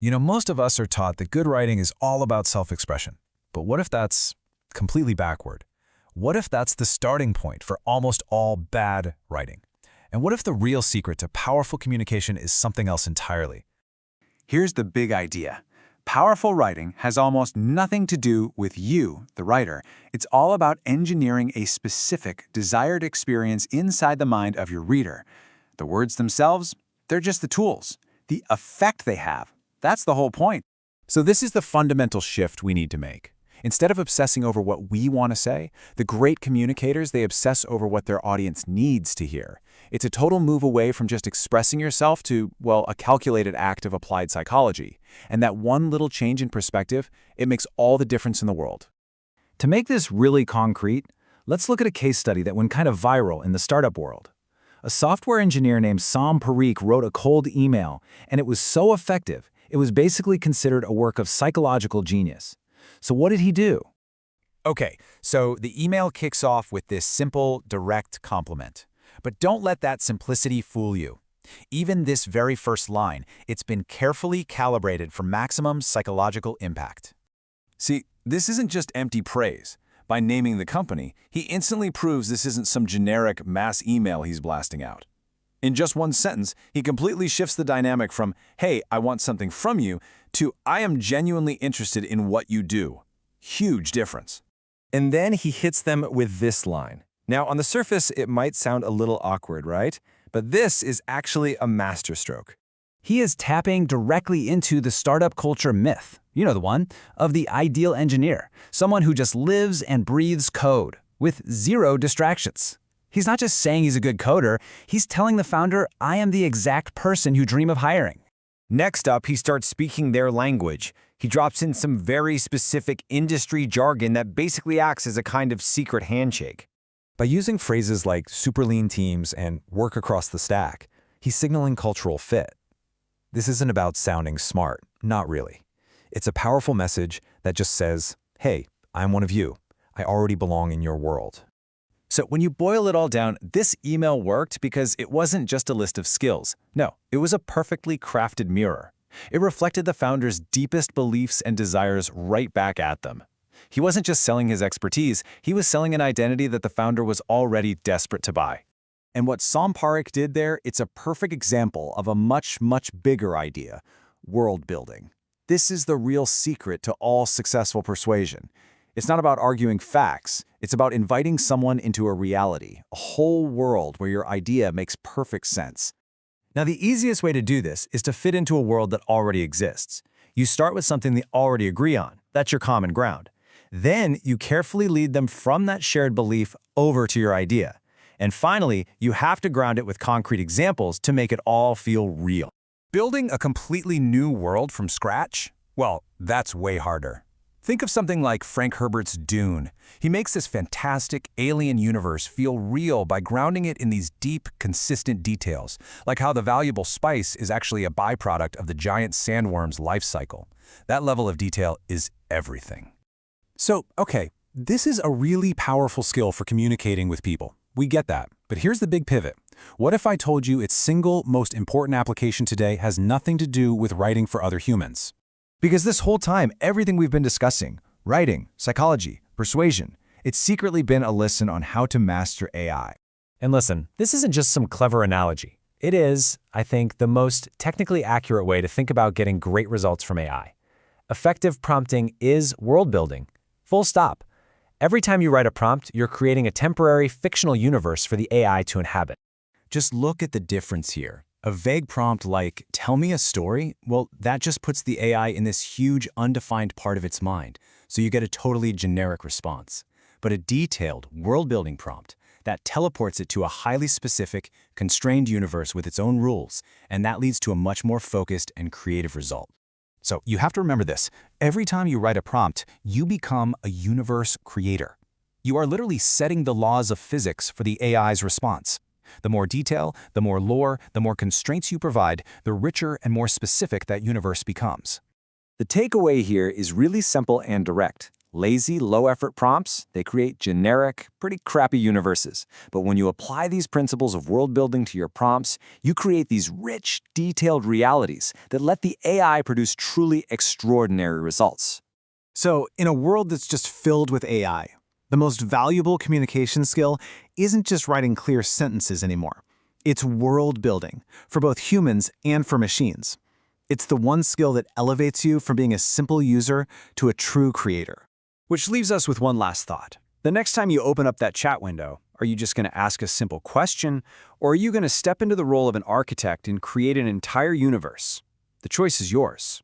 Most of us are taught that good writing is all about self-expression. But what if that's completely backward? What if that's the starting point for almost all bad writing? And what if the real secret to powerful communication is something else entirely? Here's the big idea. Powerful writing has almost nothing to do with you, the writer. It's all about engineering a specific, desired experience inside the mind of your reader. The words themselves, they're just the tools. The effect they have, that's the whole point. So this is the fundamental shift we need to make. Instead of obsessing over what we want to say, the great communicators, they obsess over what their audience needs to hear. It's a total move away from just expressing yourself to, well, a calculated act of applied psychology. And that one little change in perspective, it makes all the difference in the world. To make this really concrete, let's look at a case study that went kind of viral in the startup world. A software engineer named Sam Parikh wrote a cold email, and it was so effective, it was basically considered a work of psychological genius. So what did he do? Okay, so the email kicks off with this simple, direct compliment. But don't let that simplicity fool you. Even this very first line, it's been carefully calibrated for maximum psychological impact. See, this isn't just empty praise. By naming the company, he instantly proves this isn't some generic mass email he's blasting out. In just one sentence, he completely shifts the dynamic from, "Hey, I want something from you," to, "I am genuinely interested in what you do." Huge difference. And then he hits them with this line. Now, on the surface, it might sound a little awkward, right? But this is actually a masterstroke. He is tapping directly into the startup culture myth, the one, of the ideal engineer, someone who just lives and breathes code, with zero distractions. He's not just saying he's a good coder, he's telling the founder, "I am the exact person you dream of hiring." Next up, he starts speaking their language. He drops in some very specific industry jargon that basically acts as a kind of secret handshake. By using phrases like super lean teams and work across the stack, he's signaling cultural fit. This isn't about sounding smart, not really. It's a powerful message that just says, "Hey, I'm one of you. I already belong in your world." So when you boil it all down, this email worked because it wasn't just a list of skills. No, it was a perfectly crafted mirror. It reflected the founder's deepest beliefs and desires right back at them. He wasn't just selling his expertise, he was selling an identity that the founder was already desperate to buy. And what Sam Parikh did there, it's a perfect example of a much, much bigger idea, world building. This is the real secret to all successful persuasion. It's not about arguing facts, it's about inviting someone into a reality, a whole world where your idea makes perfect sense. Now, the easiest way to do this is to fit into a world that already exists. You start with something they already agree on. That's your common ground. Then you carefully lead them from that shared belief over to your idea. And finally, you have to ground it with concrete examples to make it all feel real. Building a completely new world from scratch? Well, that's way harder. Think of something like Frank Herbert's Dune. He makes this fantastic alien universe feel real by grounding it in these deep, consistent details, like how the valuable spice is actually a byproduct of the giant sandworm's life cycle. That level of detail is everything. So, okay, this is a really powerful skill for communicating with people. We get that. But here's the big pivot. What if I told you its single most important application today has nothing to do with writing for other humans? Because this whole time, everything we've been discussing, writing, psychology, persuasion, it's secretly been a lesson on how to master AI. And listen, this isn't just some clever analogy. It is, I think, the most technically accurate way to think about getting great results from AI. Effective prompting is world building. Full stop. Every time you write a prompt, you're creating a temporary fictional universe for the AI to inhabit. Just look at the difference here. A vague prompt like, "Tell me a story," well, that just puts the AI in this huge, undefined part of its mind, so you get a totally generic response. But a detailed, world-building prompt, that teleports it to a highly specific, constrained universe with its own rules, and that leads to a much more focused and creative result. So you have to remember this. Every time you write a prompt, you become a universe creator. You are literally setting the laws of physics for the AI's response. The more detail, the more lore, the more constraints you provide, the richer and more specific that universe becomes. The takeaway here is really simple and direct. Lazy, low-effort prompts, they create generic, pretty crappy universes. But when you apply these principles of world building to your prompts, you create these rich, detailed realities that let the AI produce truly extraordinary results. So, in a world that's just filled with AI, the most valuable communication skill isn't just writing clear sentences anymore. It's world building, for both humans and for machines. It's the one skill that elevates you from being a simple user to a true creator. Which leaves us with one last thought. The next time you open up that chat window, are you just going to ask a simple question, or are you going to step into the role of an architect and create an entire universe? The choice is yours.